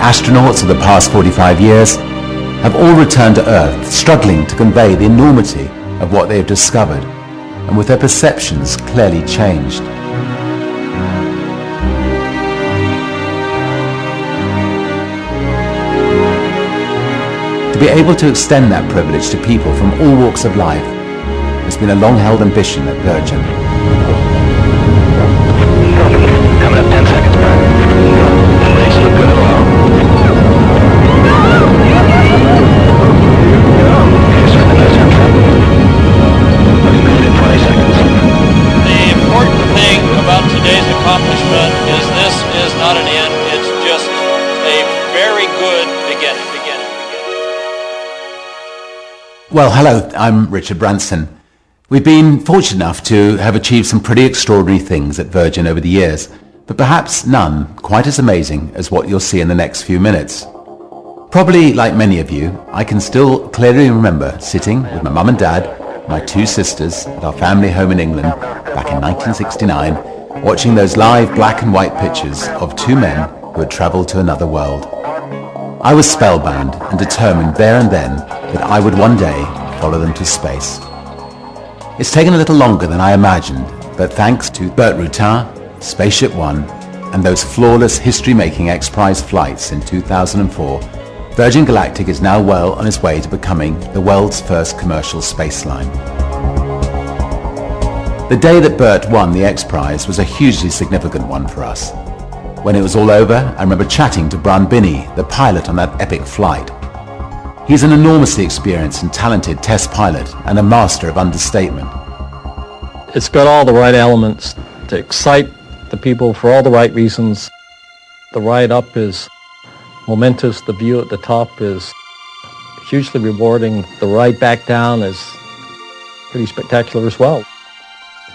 Astronauts of the past 45 years have all returned to Earth, struggling to convey the enormity of what they have discovered, and with their perceptions clearly changed. To be able to extend that privilege to people from all walks of life has been a long-held ambition at Virgin. Coming up 10 seconds, man. Race look good. Okay, start the nose down front. Looking good in 20 seconds. The important thing about today's accomplishment is this is not an end, it's just a very good beginning. Well, hello, I'm Richard Branson. We've been fortunate enough to have achieved some pretty extraordinary things at Virgin over the years, but perhaps none quite as amazing as what you'll see in the next few minutes. Probably like many of you, I can still clearly remember sitting with my mum and dad, my two sisters, at our family home in England back in 1969, watching those live black and white pictures of two men who had travelled to another world. I was spellbound and determined there and then that I would one day follow them to space. It's taken a little longer than I imagined, but thanks to Burt Rutan, Spaceship One, and those flawless history-making X-Prize flights in 2004, Virgin Galactic is now well on its way to becoming the world's first commercial space line. The day that Burt won the X-Prize was a hugely significant one for us. When it was all over, I remember chatting to Brian Binney, the pilot on that epic flight. He's an enormously experienced and talented test pilot and a master of understatement. It's got all the right elements to excite the people for all the right reasons. The ride up is momentous. The view at the top is hugely rewarding. The ride back down is pretty spectacular as well.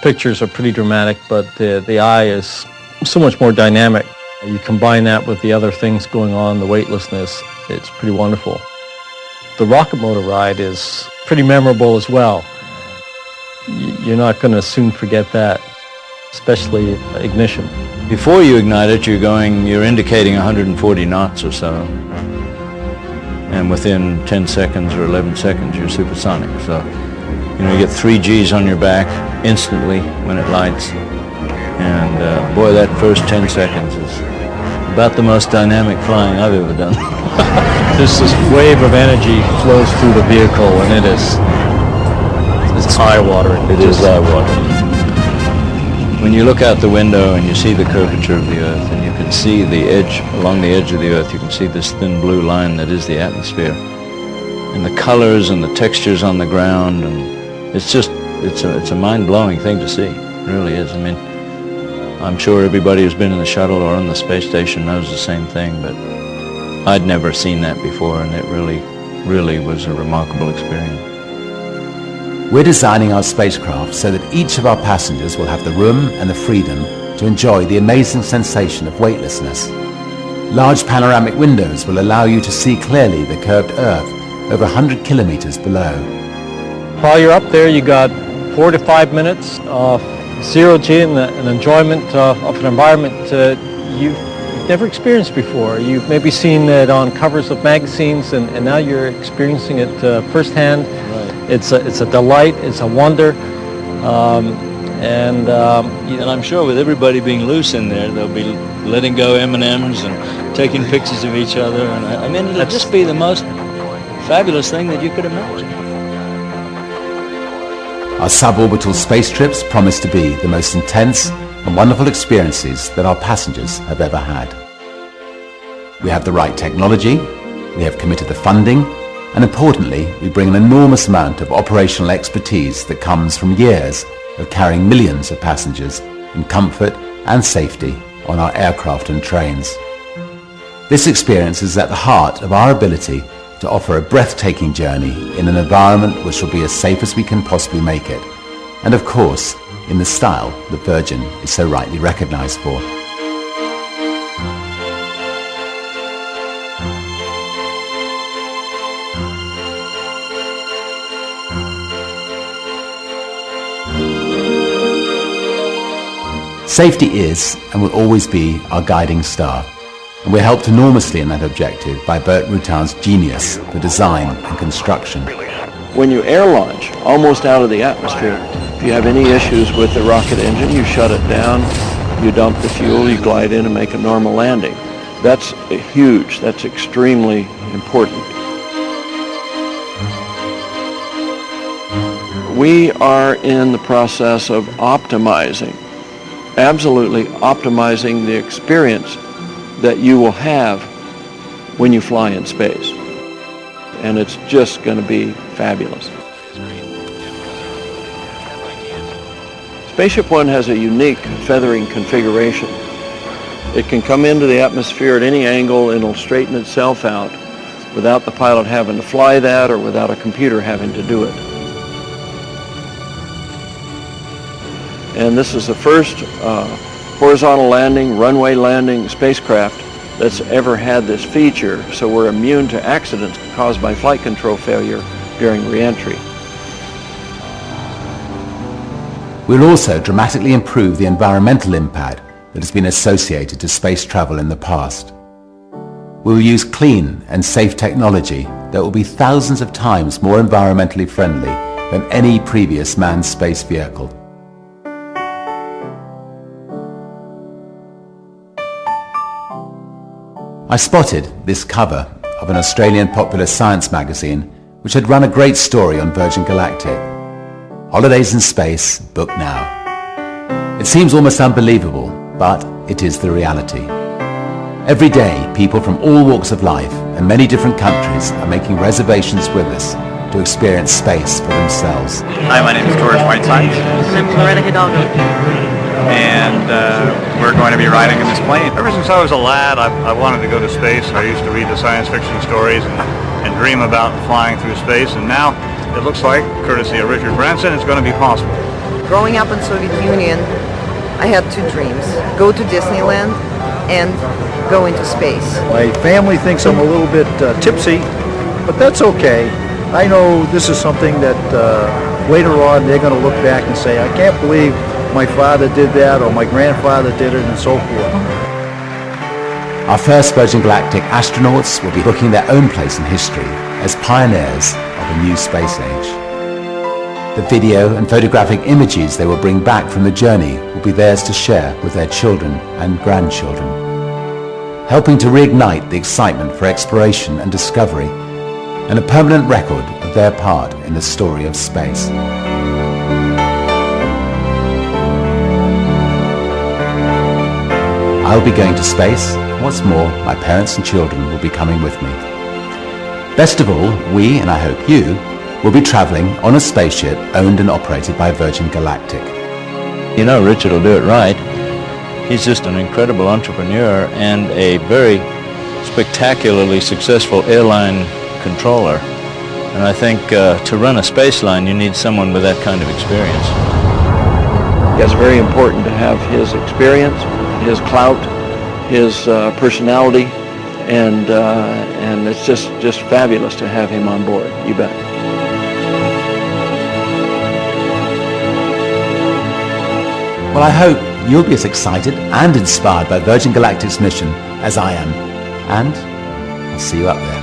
Pictures are pretty dramatic, but the eye is so much more dynamic. You combine that with the other things going on, the weightlessness, it's pretty wonderful. The rocket motor ride is pretty memorable as well. You're not going to soon forget that, especially ignition. Before you ignite it, you're indicating 140 knots or so. And within 10 seconds or 11 seconds, you're supersonic. So, you get 3 Gs on your back instantly when it lights. And boy, that first 10 seconds is about the most dynamic flying I've ever done. This wave of energy flows through the vehicle, and it's eye-watering. It is eye-watering. When you look out the window and you see the curvature of the Earth, and you can see the edge, along the edge of the Earth, you can see this thin blue line that is the atmosphere. And the colors and the textures on the ground, and it's a mind-blowing thing to see. It really is. I mean, I'm sure everybody who's been in the shuttle or on the space station knows the same thing, but I'd never seen that before, and it really was a remarkable experience. We're designing our spacecraft so that each of our passengers will have the room and the freedom to enjoy the amazing sensation of weightlessness. Large panoramic windows will allow you to see clearly the curved Earth over 100 kilometers below. While you're up there, you got 4 to 5 minutes of zero G and an enjoyment of an environment you've never experienced before. You've maybe seen it on covers of magazines, and now you're experiencing it firsthand. Right. It's a delight. It's a wonder, and I'm sure with everybody being loose in there, they'll be letting go M&Ms and taking pictures of each other. And I mean, it'll just be the most fabulous thing that you could imagine. Our suborbital space trips promise to be the most intense and wonderful experiences that our passengers have ever had. We have the right technology, we have committed the funding, and importantly, we bring an enormous amount of operational expertise that comes from years of carrying millions of passengers in comfort and safety on our aircraft and trains. This experience is at the heart of our ability to offer a breathtaking journey in an environment which will be as safe as we can possibly make it, and of course, in the style that Virgin is so rightly recognized for. Safety is and will always be our guiding star. and we're helped enormously in that objective by Bert Rutan's genius for design and construction. When you air launch almost out of the atmosphere, if you have any issues with the rocket engine, you shut it down, you dump the fuel, you glide in and make a normal landing. That's huge. That's extremely important. We are in the process of optimizing, absolutely optimizing the experience that you will have when you fly in space. And it's just going to be fabulous. Spaceship One has a unique feathering configuration. It can come into the atmosphere at any angle and it'll straighten itself out without the pilot having to fly that or without a computer having to do it. And this is the first horizontal landing, runway landing spacecraft that's ever had this feature, so we're immune to accidents caused by flight control failure during re-entry. We'll also dramatically improve the environmental impact that has been associated to space travel in the past. We'll use clean and safe technology that will be thousands of times more environmentally friendly than any previous manned space vehicle. I spotted this cover of an Australian popular science magazine which had run a great story on Virgin Galactic. Holidays in space, book now. It seems almost unbelievable, but it is the reality. Every day, people from all walks of life and many different countries are making reservations with us to experience space for themselves. Hi, my name is George Whiteside. And I'm Loretta Hidalgo. And we're going to be riding in this plane. Ever since I was a lad, I wanted to go to space. I used to read the science fiction stories and dream about flying through space, and now it looks like, courtesy of Richard Branson, it's going to be possible. Growing up in the Soviet Union, I had two dreams. Go to Disneyland and go into space. My family thinks I'm a little bit tipsy, but that's okay. I know this is something that later on they're going to look back and say, I can't believe my father did that, or my grandfather did it, and so forth. Our first Virgin Galactic astronauts will be booking their own place in history as pioneers of a new space age. The video and photographic images they will bring back from the journey will be theirs to share with their children and grandchildren, helping to reignite the excitement for exploration and discovery, and a permanent record of their part in the story of space. I'll be going to space. What's more, my parents and children will be coming with me. Best of all, we, and I hope you, will be traveling on a spaceship owned and operated by Virgin Galactic. You know, Richard will do it right. He's just an incredible entrepreneur and a very spectacularly successful airline controller. And I think to run a space line, you need someone with that kind of experience. It's very important to have his experience, his clout, his personality, and it's just fabulous to have him on board. You bet. Well, I hope you'll be as excited and inspired by Virgin Galactic's mission as I am. And I'll see you up there.